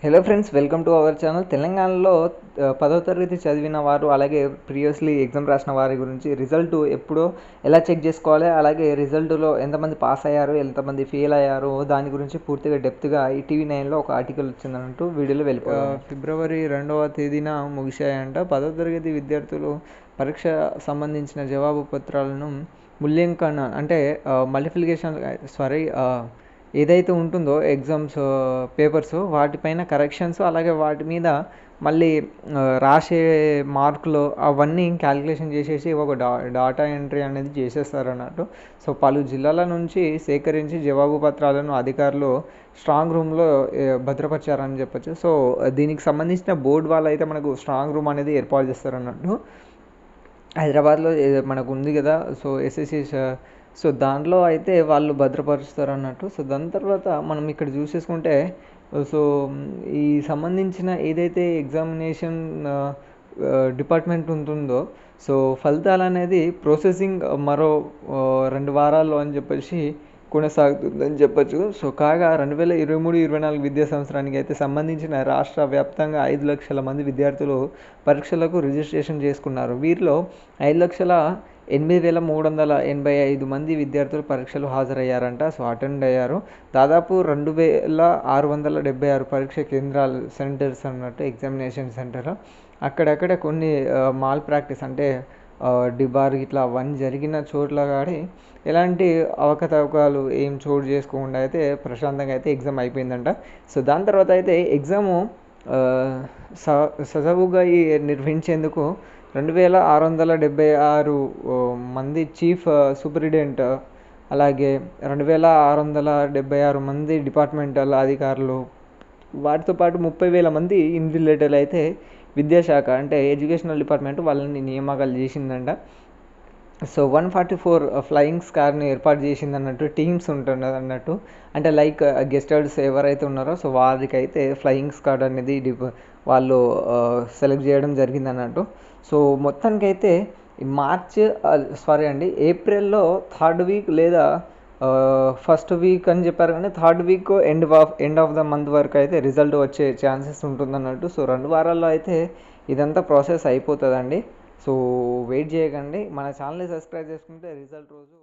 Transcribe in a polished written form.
Hello friends, welcome to our channel. తెలంగాణలో 10వ తరగతి చదివిన వారు, అలాగే ప్రీవియస్లీ ఎగ్జామ్ రాసిన వారి గురించి రిజల్ట్ ఎప్పుడో ఎలా చెక్ చేసుకోవాలి, అలాగే రిజల్ట్లో ఎంతమంది పాస్ అయ్యారు, ఎంతమంది ఫెయిల్ అయ్యారు, దాని గురించి పూర్తిగా డెప్త్గా ఈటీవీ 9లో ఒక ఆర్టికల్ వచ్చిందన్నట్టు వీడియోలో వెళ్ళిపోయాం. ఫిబ్రవరి 2వ తేదీన ముగిశాయంట 10వ తరగతి విద్యార్థులు పరీక్ష సంబంధించిన జవాబు పత్రాలను మూల్యాంకన అంటే మల్టిప్లికేషన్ ఏదైతే ఉంటుందో ఎగ్జామ్స్ పేపర్స్ వాటిపైన కరెక్షన్స్, అలాగే వాటి మీద మళ్ళీ రాసే మార్కులు అవన్నీ క్యాలిక్యులేషన్ చేసేసి ఒక డాటా ఎంట్రీ అనేది చేసేస్తారు అన్నట్టు. సో పలు జిల్లాల నుంచి సేకరించి జవాబు పత్రాలను అధికారులు స్ట్రాంగ్ రూమ్లో భద్రపరిచారని చెప్పొచ్చు. సో దీనికి సంబంధించిన బోర్డు వాళ్ళు అయితే మనకు స్ట్రాంగ్ రూమ్ అనేది ఏర్పాటు చేస్తారు అన్నట్టు. హైదరాబాద్లో మనకు ఉంది కదా, సో ఎస్ఎస్సి, సో దాంట్లో అయితే వాళ్ళు భద్రపరుస్తారు అన్నట్టు. సో దాని తర్వాత మనం ఇక్కడ చూసేసుకుంటే, సో ఈ సంబంధించిన ఏదైతే ఎగ్జామినేషన్ డిపార్ట్మెంట్ ఉంటుందో, సో ఫలితాలు అనేది ప్రాసెసింగ్ మరో 2 వారాల్లో అని చెప్పేసి కొనసాగుతుందని చెప్పచ్చు. సో కాగా 2023-24 విద్యా సంవత్సరానికి అయితే సంబంధించిన రాష్ట్ర వ్యాప్తంగా 5 లక్షల మంది విద్యార్థులు పరీక్షలకు రిజిస్ట్రేషన్ చేసుకున్నారు. వీరిలో 5,08,385 మంది విద్యార్థులు పరీక్షలు హాజరయ్యారంట. సో అటెండ్ అయ్యారు. దాదాపు 2,676 పరీక్ష కేంద్రాలు, సెంటర్స్ అన్నట్టు, ఎగ్జామినేషన్ సెంటర్. అక్కడక్కడ కొన్ని మాల్ ప్రాక్టీస్ అంటే డిబార్ ఇట్లా అవన్నీ జరిగిన చోట్ల కానీ ఎలాంటి అవకతవకలు ఏం చోటు చేసుకోకుండా అయితే ప్రశాంతంగా అయితే ఎగ్జామ్ అయిపోయిందంట. సో దాని తర్వాత అయితే ఎగ్జాము సజావుగా నిర్వహించేందుకు 2,676 మంది చీఫ్ సూపరింటెండెంట్, అలాగే 2,676 మంది డిపార్ట్మెంటల్ అధికారులు, వాటితో పాటు 30,000 మంది ఇన్విజిలేటర్లు అయితే విద్యాశాఖ అంటే ఎడ్యుకేషనల్ డిపార్ట్మెంట్ వాళ్ళని నియామకాలు చేసిందంట. సో 144 ఫ్లయింగ్ స్క్వాడ్ని ఏర్పాటు చేసింది అన్నట్టు, టీమ్స్ ఉంటున్నది అన్నట్టు. అంటే లైక్ గెస్టర్స్ ఎవరైతే ఉన్నారో సో వారికైతే ఫ్లయింగ్ స్క్వాడ్ అనేది వాళ్ళు సెలెక్ట్ చేయడం జరిగింది అన్నట్టు. సో మొత్తానికైతే ఏప్రిల్లో 3rd వీక్ లేదా 1st వీక్ అని చెప్పారు, కానీ 3rd week end of the month వరకు అయితే రిజల్ట్ వచ్చే ఛాన్సెస్ ఉంటుందన్నట్టు. సో 2 వారాల్లో అయితే ఇదంతా ప్రాసెస్ అయిపోతుందండి. సో వెయిట్ చేయకండి, మన ఛానల్ని సబ్స్క్రైబ్ చేసుకుంటే రిజల్ట్ రోజు